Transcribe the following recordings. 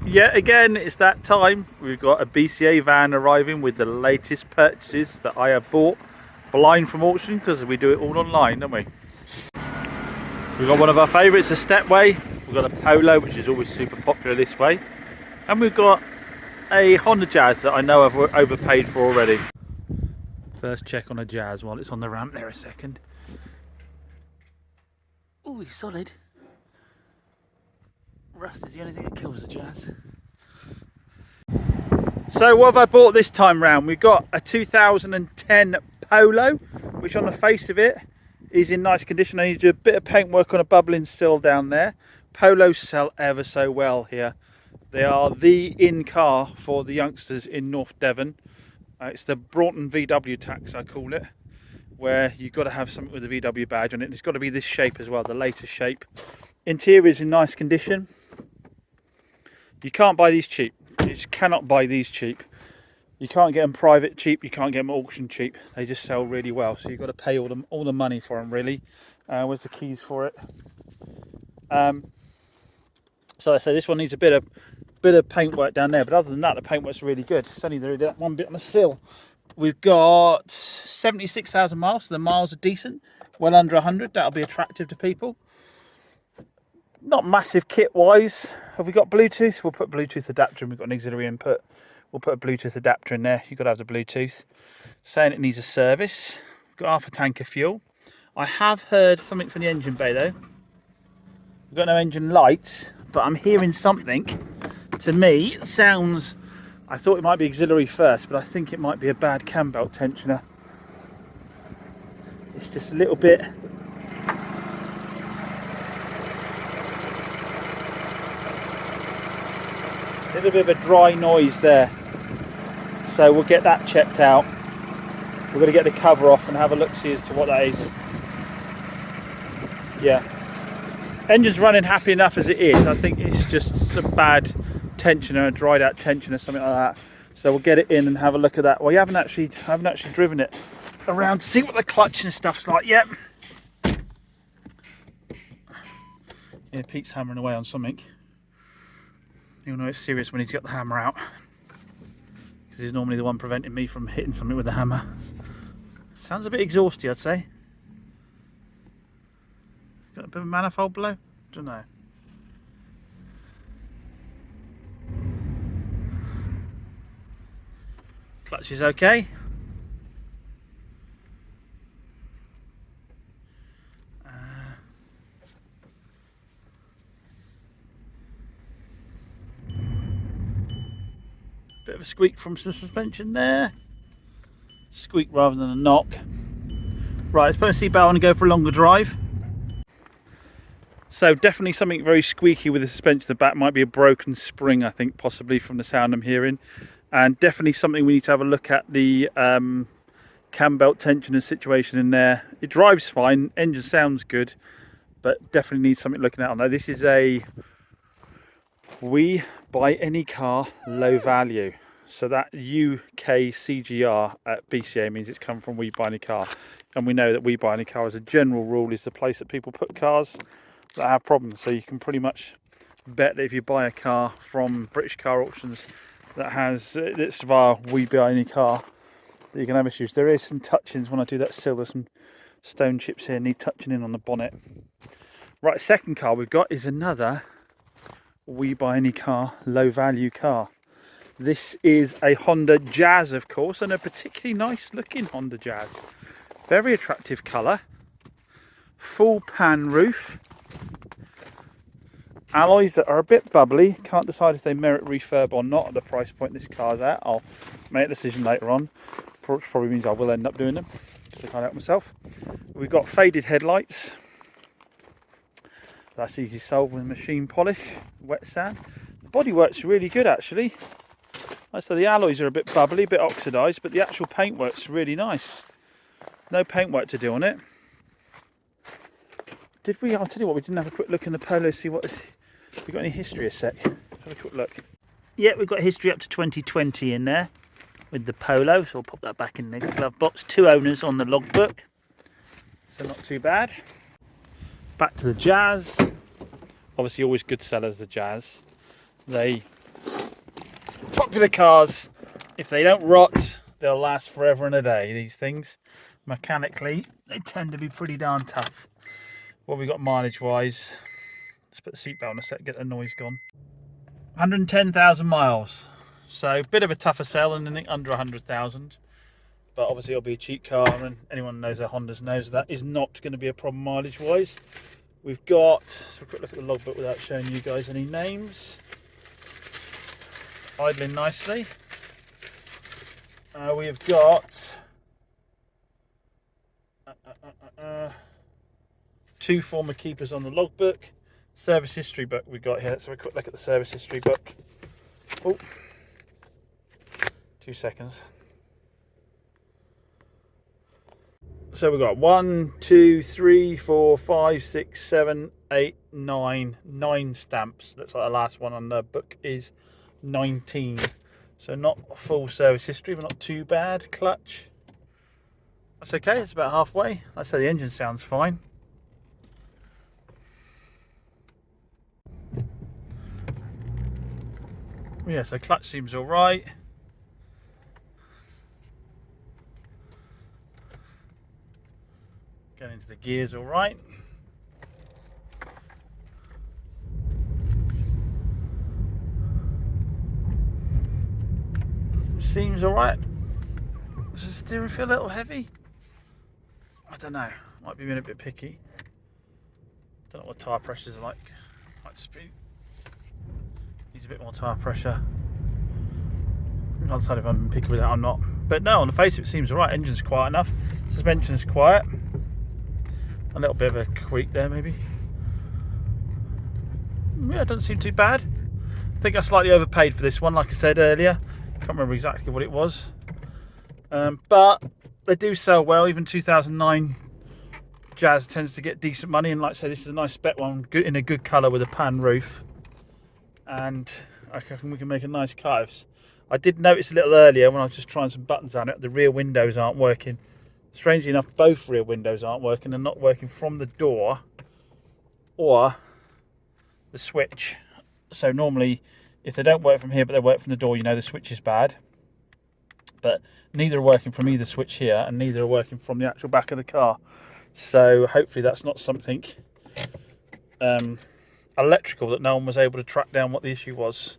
Yet again, it's that time. We've got a BCA van arriving with the latest purchases that I have bought blind from auction, because we do it all online, don't we? We've got one of our favourites, a Stepway. We've got a Polo, which is always super popular this way. And we've got a Honda Jazz that I know I've overpaid for already. First check on a Jazz while it's on the ramp there a second. Oh, he's solid. Rust is the only thing that kills a Jazz. So what have I bought this time round? We've got a 2010 Polo, which on the face of it is in nice condition. I need to do a bit of paint work on a bubbling sill down there. Polos sell ever so well here. They are the in car for the youngsters in North Devon. It's the Broughton VW tax, I call it, where you've got to have something with a VW badge on it. It's got to be this shape as well, the latest shape. Interior is in nice condition. You can't buy these cheap. You just cannot buy these cheap. You can't get them private cheap. You can't get them auction cheap. They just sell really well. So you've got to pay all the money for them, really. Where's the keys for it? So I say this one needs a bit of paint work down there. But other than that, the paintwork's really good. It's only there that one bit on the sill. We've got 76,000 miles. So the miles are decent. Well under 100. That'll be attractive to people. Not massive kit wise. Have we got Bluetooth? We'll put Bluetooth adapter in. We've got an auxiliary input. We'll put a Bluetooth adapter in there. You've got to have the Bluetooth. Saying it needs a service. We've got half a tank of fuel. I have heard something from the engine bay though. We've got no engine lights, but I'm hearing something. To me, it sounds, I thought it might be auxiliary first, but I think it might be a bad cam belt tensioner. It's just a little bit. A little bit of a dry noise there, so we'll get that checked out. We're going to get the cover off and have a look see as to what that is. Yeah, engine's running happy enough as it is. I think it's just a bad tensioner, a dried out tensioner, something like that. So we'll get it in and have a look at that. Well, I haven't actually driven it around to see what the clutch and stuff's like yet. Yeah, Pete's hammering away on something. You'll know it's serious when he's got the hammer out, because he's normally the one preventing me from hitting something with the hammer. Sounds a bit exhausty, I'd say. Got a bit of a manifold blow? Don't know. Clutch is okay. Bit of a squeak from some suspension there. Squeak rather than a knock. Right, let's put a seatbelt on and go for a longer drive. So definitely something very squeaky with the suspension at the back. Might be a broken spring, I think, possibly from the sound I'm hearing. And definitely something we need to have a look at, the cam belt tensioner situation in there. It drives fine, engine sounds good, but definitely needs something looking at on there. This is a We Buy Any Car low value. So that UK CGR at BCA means it's come from We Buy Any Car. And we know that We Buy Any Car as a general rule is the place that people put cars that have problems. So you can pretty much bet that if you buy a car from British car auctions that has it's via We Buy Any Car, that you can have issues. There is some touch-ins when I do that sill. There's some stone chips here need touching in on the bonnet. Right, second car we've got is another We Buy Any Car low value car. This is a Honda Jazz, of course, and a particularly nice looking Honda Jazz. Very attractive colour. Full pan roof. Alloys that are a bit bubbly. Can't decide if they merit refurb or not at the price point this car's at. I'll make a decision later on, which probably means I will end up doing them, because I can't help myself. We've got faded headlights. That's easy solved with machine polish, wet sand. The bodywork's really good actually. Like I said, the alloys are a bit bubbly, a bit oxidised, but the actual paintwork's really nice. No paintwork to do on it. Did we? I'll tell you what, we didn't have a quick look in the Polo, see what is. Have we got any history a sec? Let's have a quick look. Yeah, we've got history up to 2020 in there with the Polo, so we'll pop that back in the glove box. 2 owners on the logbook, so not too bad. Back to the Jazz. Obviously always good sellers, the Jazz. They popular cars, if they don't rot, they'll last forever and a day. These things, mechanically, they tend to be pretty darn tough. What have we got mileage wise? Let's put the seatbelt on a sec, get the noise gone. 110,000 miles. So a bit of a tougher sell than anything under 100,000. But obviously it'll be a cheap car, and anyone who knows their Hondas knows that is not going to be a problem mileage wise. We've got, so a quick look at the logbook without showing you guys any names. Idling nicely. We've got 2 former keepers on the logbook. Service history book we've got here. Let's have a quick look at the service history book. Oh, 2 seconds. So we've got 1, 2, 3, 4, 5, 6, 7, 8, 9 stamps. Looks like the last one on the book is 19. So not a full service history, but not too bad. Clutch, that's okay, it's about halfway. Like I say, the engine sounds fine. Yeah, so clutch seems all right. Going into the gears all right. Seems all right. Does the steering feel a little heavy? I don't know. Might be being a bit picky. Don't know what tyre pressures are like. Might just be. Needs a bit more tyre pressure. I can't decide if I'm picky with that or not. But no, on the face of it, seems all right. Engine's quiet enough. Suspension's quiet. A little bit of a creak there, maybe. Yeah, it doesn't seem too bad. I think I slightly overpaid for this one, like I said earlier. Can't remember exactly what it was. But they do sell well. Even 2009 Jazz tends to get decent money. And like I say, this is a nice spec one, good in a good colour with a pan roof. And I reckon we can make a nice car. I did notice a little earlier when I was just trying some buttons on it, the rear windows aren't working. Strangely enough, both rear windows aren't working. They're not working from the door or the switch. So normally, if they don't work from here but they work from the door, you know the switch is bad. But neither are working from either switch here, and neither are working from the actual back of the car. So hopefully that's not something electrical that no one was able to track down what the issue was.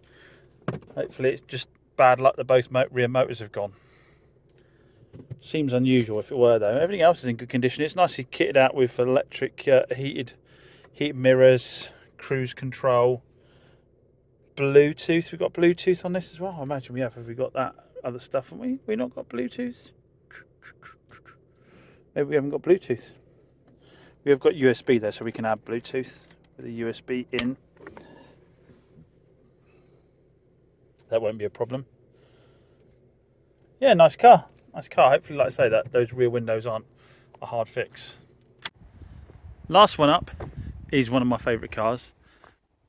Hopefully it's just bad luck that both rear motors have gone. Seems unusual if it were though. Everything else is in good condition. It's nicely kitted out with electric heated mirrors, cruise control, Bluetooth. We've got Bluetooth on this as well. I imagine we have. Have we got that other stuff? Haven't we? We not got Bluetooth? Maybe we haven't got Bluetooth. We have got USB there, so we can add Bluetooth with a USB in. That won't be a problem. Yeah, nice car. Nice car. Hopefully, like I say, that those rear windows aren't a hard fix. Last one up is one of my favourite cars.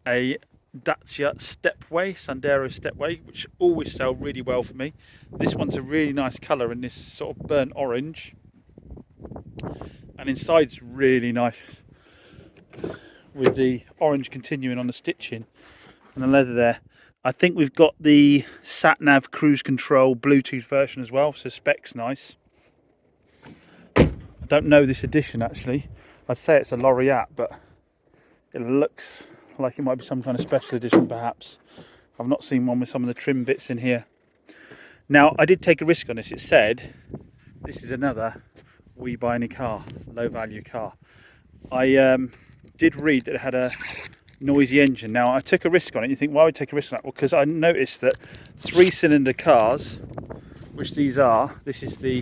A Dacia Stepway, Sandero Stepway, which always sell really well for me. This one's a really nice colour in this sort of burnt orange. And inside's really nice with the orange continuing on the stitching and the leather there. I think we've got the sat-nav cruise control Bluetooth version as well, so spec's nice. I don't know this edition actually. I'd say it's a Laureate, but it looks like it might be some kind of special edition perhaps. I've not seen one with some of the trim bits in here. Now, I did take a risk on this. It said this is another We Buy Any Car, low value car. I did read that it had a noisy engine. Now, I took a risk on it. You think, why would I take a risk on that? Well, because I noticed that 3-cylinder cars, which these are, this is the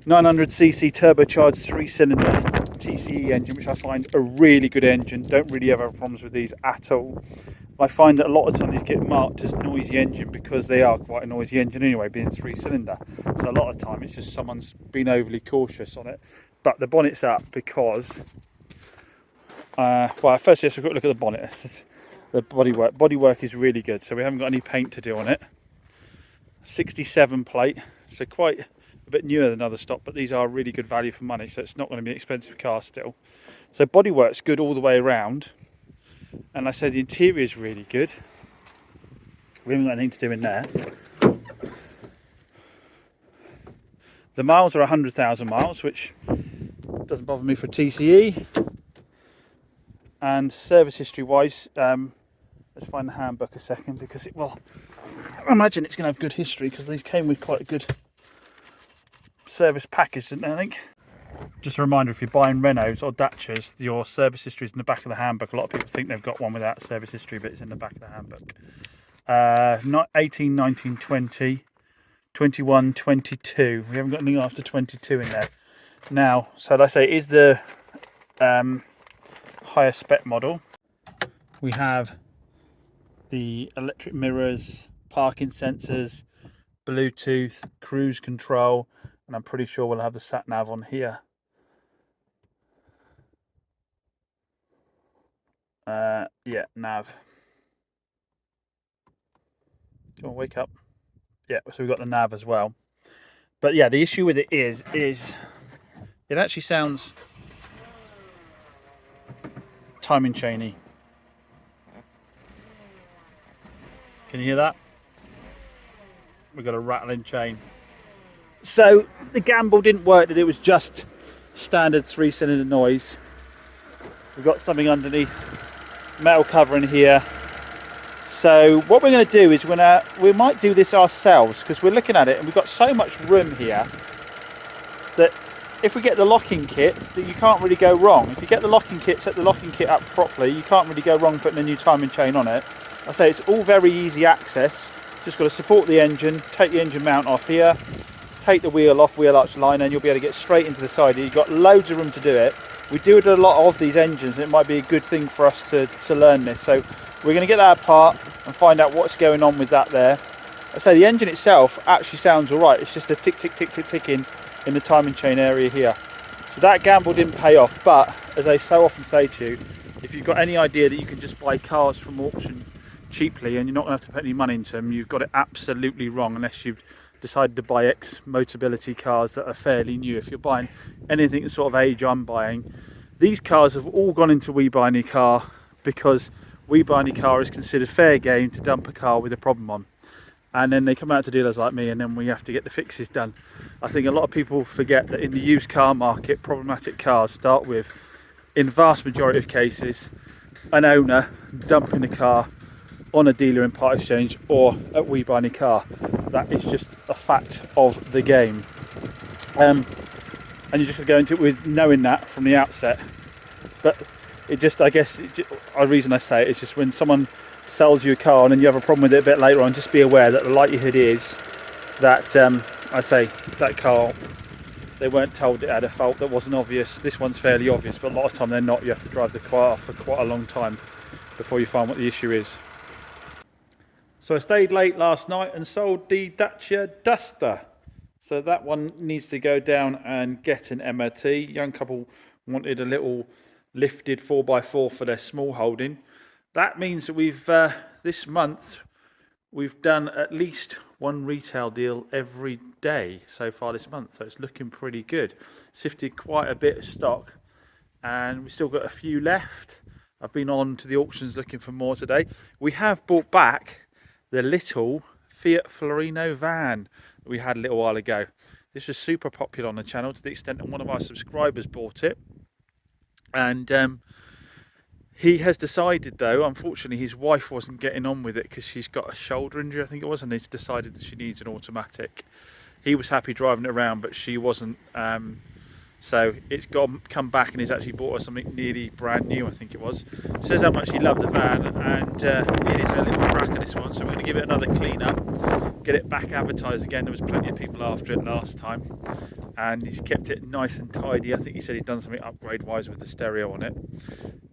900cc turbocharged 3-cylinder TCE engine, which I find a really good engine. Don't really ever have problems with these at all. I find that a lot of times these get marked as noisy engine because they are quite a noisy engine anyway, being 3-cylinder. So a lot of time it's just someone's been overly cautious on it. But the bonnet's up because, well, first let's have a quick look at the bonnet. The bodywork is really good, so we haven't got any paint to do on it. 67 plate, so quite a bit newer than other stock, but these are really good value for money, so it's not going to be an expensive car still. So bodywork's good all the way around, and like I said, the interior is really good. We haven't got anything to do in there. The miles are 100,000 miles, which doesn't bother me for TCE. And service history wise, let's find the handbook a second, because I imagine it's going to have good history, because these came with quite a good service package, didn't they, I think? Just a reminder, if you're buying Renaults or Dacias, your service history is in the back of the handbook. A lot of people think they've got one without service history, but it's in the back of the handbook. Not 18, 19, 20, 21, 22. We haven't got anything after 22 in there. Now, so like I say, it is the higher spec model. We have the electric mirrors, parking sensors, Bluetooth, cruise control, and I'm pretty sure we'll have the sat nav on here. Yeah, nav. Come on, wake up. Yeah, so we've got the nav as well. But yeah, the issue with it is it actually sounds timing chainy. Can you hear that? We've got a rattling chain. So the gamble didn't work, that it was just standard 3-cylinder noise. We've got something underneath, metal cover in here. So what we're going to do is we might do this ourselves, because we're looking at it and we've got so much room here that if we get the locking kit, that you can't really go wrong. If you get the locking kit, set the locking kit up properly, you can't really go wrong putting a new timing chain on it. I say it's all very easy access. Just got to support the engine, take the engine mount off here, take the wheel off, wheel arch liner, and you'll be able to get straight into the side. You've got loads of room to do it. We do it a lot of these engines, and it might be a good thing for us to learn this. So we're going to get that apart and find out what's going on with that there. I say the engine itself actually sounds all right. It's just a tick, tick, tick, tick, ticking in the timing chain area here. So that gamble didn't pay off. But as I so often say to you, if you've got any idea that you can just buy cars from auction cheaply and you're not going to have to put any money into them, you've got it absolutely wrong, unless you've decided to buy ex-Motability cars that are fairly new. If you're buying anything the sort of age I'm buying, these cars have all gone into We Buy Any Car, because We Buy Any Car is considered fair game to dump a car with a problem on, and then they come out to dealers like me, and then we have to get the fixes done. I think a lot of people forget that in the used car market, problematic cars start with, in the vast majority of cases, an owner dumping a car on a dealer in part exchange or at We Buy Any Car. That is just a fact of the game. And you just go into it with knowing that from the outset. But it just, I guess, the reason I say it is just when someone sells you a car and then you have a problem with it a bit later on, just be aware that the likelihood is that, I say, that car, they weren't told it had a fault that wasn't obvious. This one's fairly obvious, but a lot of time they're not. You have to drive the car for quite a long time before you find what the issue is. So I stayed late last night and sold the Dacia Duster. So that one needs to go down and get an MOT. Young couple wanted a little lifted 4x4 for their small holding. That means that we've, this month, we've done at least one retail deal every day so far this month. So it's looking pretty good. Sifted quite a bit of stock and we've still got a few left. I've been on to the auctions looking for more today. We have bought back the little Fiat Fiorino van that we had a little while ago. This was super popular on the channel to the extent that one of our subscribers bought it. And he has decided, though, unfortunately his wife wasn't getting on with it because she's got a shoulder injury, I think it was, and he's decided that she needs an automatic. He was happy driving it around, but she wasn't. So it's come back and he's actually bought us something nearly brand new, I think it was. Says how much he loved the van, and it is a little crack in this one, so we're going to give it another clean up, get it back advertised again. There was plenty of people after it last time, and he's kept it nice and tidy. I think he said he'd done something upgrade wise with the stereo on it.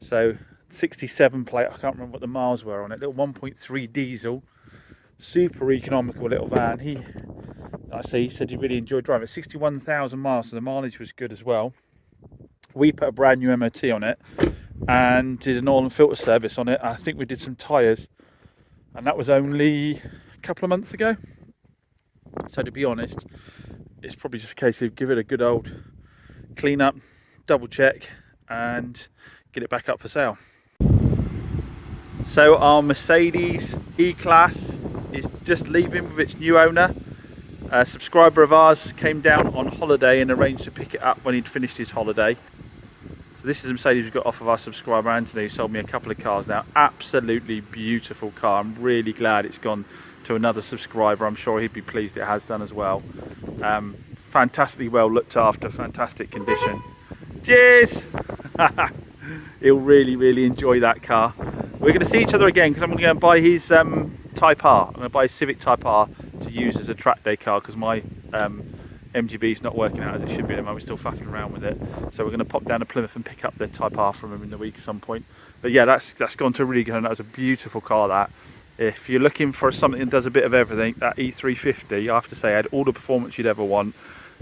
So 67 plate, I can't remember what the miles were on it, little 1.3 diesel, super economical little van. He said he really enjoyed driving it. 61,000 miles, so the mileage was good as well. We put a brand new MOT on it and did an oil and filter service on it. I think we did some tyres, and that was only a couple of months ago. So to be honest, it's probably just a case of give it a good old clean up, double check, and get it back up for sale. So our Mercedes E-Class is just leaving with its new owner. A subscriber of ours came down on holiday and arranged to pick it up when he'd finished his holiday. So this is the Mercedes we got off of our subscriber Anthony, who sold me a couple of cars now. Absolutely beautiful car. I'm really glad it's gone to another subscriber. I'm sure he'd be pleased it has done as well. Fantastically well looked after, fantastic condition. Cheers! He'll really enjoy that car. We're going to see each other again because I'm going to go and buy his Type R. I'm going to buy his Civic Type R to use as a track day car because my MGB is not working out as it should be at the moment. We're still faffing around with it. So we're going to pop down to Plymouth and pick up the Type R from him in the week at some point. But yeah, that's gone to a really good, and that was a beautiful car, that. If you're looking for something that does a bit of everything, that E350, I have to say, had all the performance you'd ever want.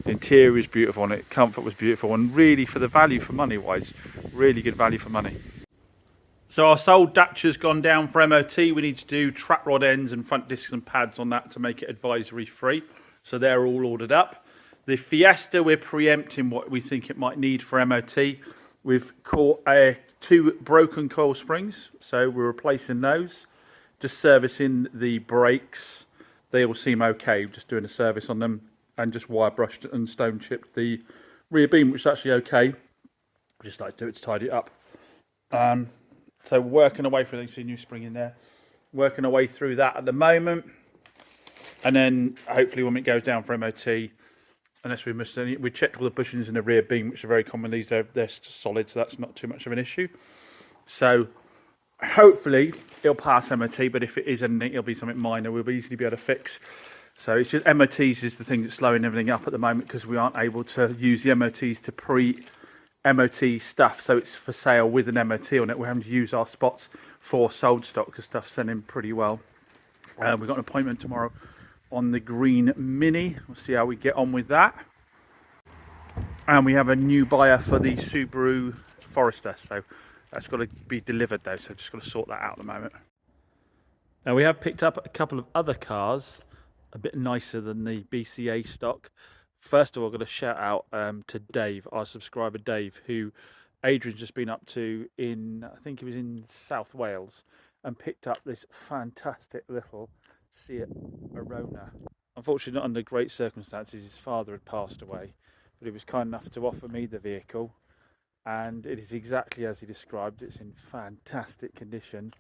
The interior was beautiful on it, comfort was beautiful, and really, for the value for money wise, really good value for money. So our Soul Dacia's gone down for MOT. We need to do track rod ends and front discs and pads on that to make it advisory free. So they're all ordered up. The Fiesta, we're preempting what we think it might need for MOT. We've caught 2 broken coil springs, so we're replacing those. Just servicing the brakes. They all seem okay, just doing a service on them, and just wire brushed and stone chipped the rear beam, which is actually okay. Just like to do it to tidy it up. So working away through, you see a new spring in there. Working our way through that at the moment. And then hopefully when it goes down for MOT, unless we missed any, we checked all the bushings in the rear beam, which are very common. These they're solid, so that's not too much of an issue. So hopefully it'll pass MOT, but if it is anything, it'll be something minor we'll easily be able to fix. So it's just MOTs is the thing that's slowing everything up at the moment because we aren't able to use the MOTs to pre-MOT stuff. So it's for sale with an MOT on it. We're having to use our spots for sold stock because stuff's selling pretty well. We've got an appointment tomorrow on the green Mini. We'll see how we get on with that. And we have a new buyer for the Subaru Forester. So that's got to be delivered though. So just got to sort that out at the moment. Now we have picked up a couple of other cars a bit nicer than the BCA stock. First of all, I've got to shout out to Dave, our subscriber Dave, who Adrian's just been up to in, I think he was in South Wales, and picked up this fantastic little Seat Arona. Unfortunately not under great circumstances, his father had passed away, but he was kind enough to offer me the vehicle, and it is exactly as he described. It's in fantastic condition.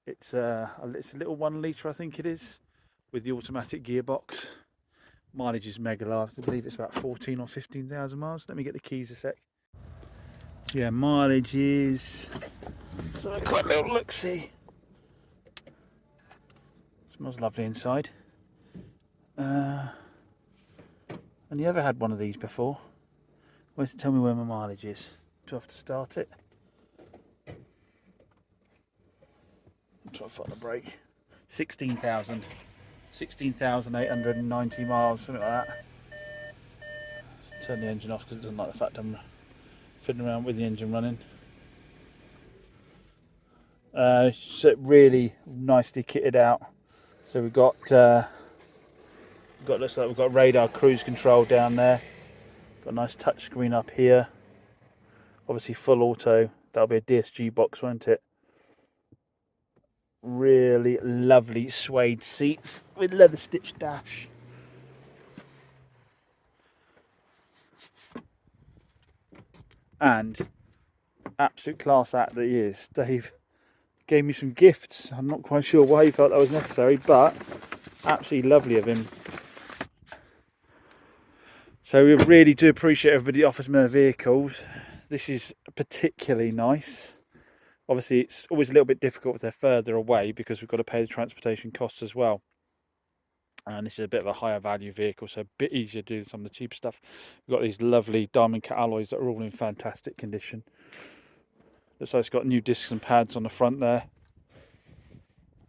It's a little 1 litre, I think it is, with the automatic gearbox. Mileage is mega large. I believe it's about 14 or 15,000 miles. Let me get the keys a sec. Yeah, mileage is, so a quick little look see. Smells lovely inside. And you ever had one of these before? Where's it? Tell me where my mileage is. Do I have to start it? I'll try to find the brake. 16,890 miles, something like that. Turn the engine off because it doesn't like the fact I'm fiddling around with the engine running. So really nicely kitted out. So we've got looks like we've got radar cruise control down there. Got a nice touch screen up here. Obviously full auto. That'll be a DSG box, won't it? Really lovely suede seats with leather stitched dash. And absolute class act that he is. Dave gave me some gifts. I'm not quite sure why he felt that was necessary, but absolutely lovely of him. So we really do appreciate everybody that offers me their vehicles. This is particularly nice. Obviously, it's always a little bit difficult if they're further away because we've got to pay the transportation costs as well. And this is a bit of a higher value vehicle, so a bit easier to do some of the cheaper stuff. We've got these lovely diamond cut alloys that are all in fantastic condition. Looks like it's got new discs and pads on the front there.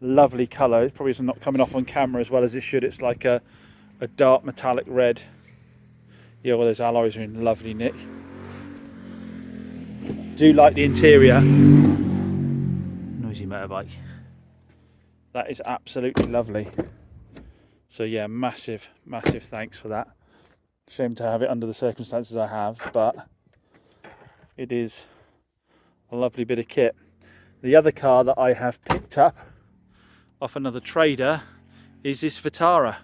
Lovely colour. It's probably not coming off on camera as well as it should. It's like a dark metallic red. Yeah, well, those alloys are in lovely nick. Do like the interior. Noisy motorbike. That is absolutely lovely. So yeah, massive thanks for that. Shame to have it under the circumstances I have, but it is a lovely bit of kit. The other car that I have picked up off another trader is this Vitara.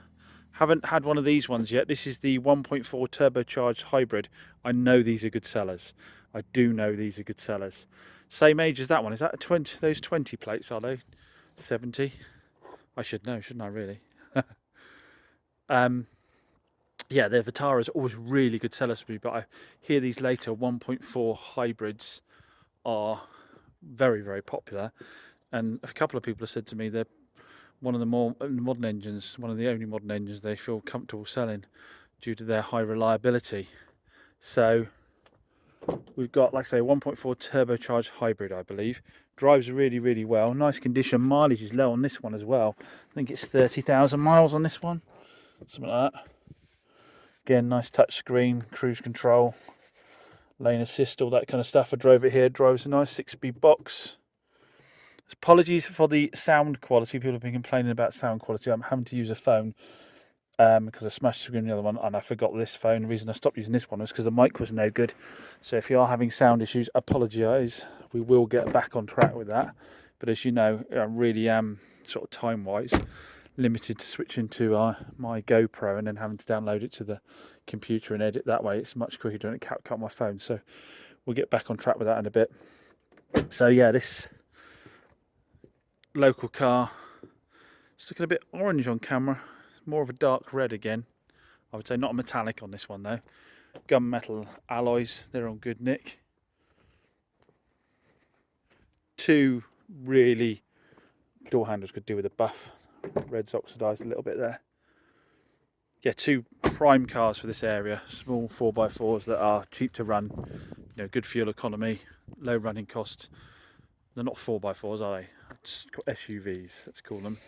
Haven't had one of these ones yet. This is the 1.4 turbocharged hybrid. I know these are good sellers. I do know these are good sellers. Same age as that one. Is that a 20? Those 20 plates, are they? 70? I should know, shouldn't I, really? Yeah, the Vitara's always really good sellers for me, but I hear these later 1.4 hybrids are very, very popular. And a couple of people have said to me they're one of the more modern engines, one of the only modern engines they feel comfortable selling due to their high reliability. So we've got, like I say, 1.4 turbocharged hybrid, I believe. Drives really, really well. Nice condition. Mileage is low on this one as well. I think it's 30,000 miles on this one, something like that. Again, nice touch screen, cruise control, lane assist, all that kind of stuff. I drove it here. Drives a nice 6-speed box. Apologies for the sound quality. People have been complaining about sound quality. I'm having to use a phone because I smashed the screen on the other one and I forgot this phone. The reason I stopped using this one was because the mic was no good. So if you are having sound issues, apologise. We will get back on track with that. But as you know, I really am sort of time-wise limited to switching to my GoPro and then having to download it to the computer and edit that way. It's much quicker doing it CapCut on my phone. So we'll get back on track with that in a bit. So yeah, this local car, it's looking a bit orange on camera, more of a dark red again. I would say not a metallic on this one though. Gunmetal alloys, they're on good nick. Two really, door handles could do with a buff. Red's oxidised a little bit there. Yeah, two prime cars for this area. Small 4x4s that are cheap to run, you know, good fuel economy, low running costs. They're not 4x4s, are they? It's SUVs, let's call them.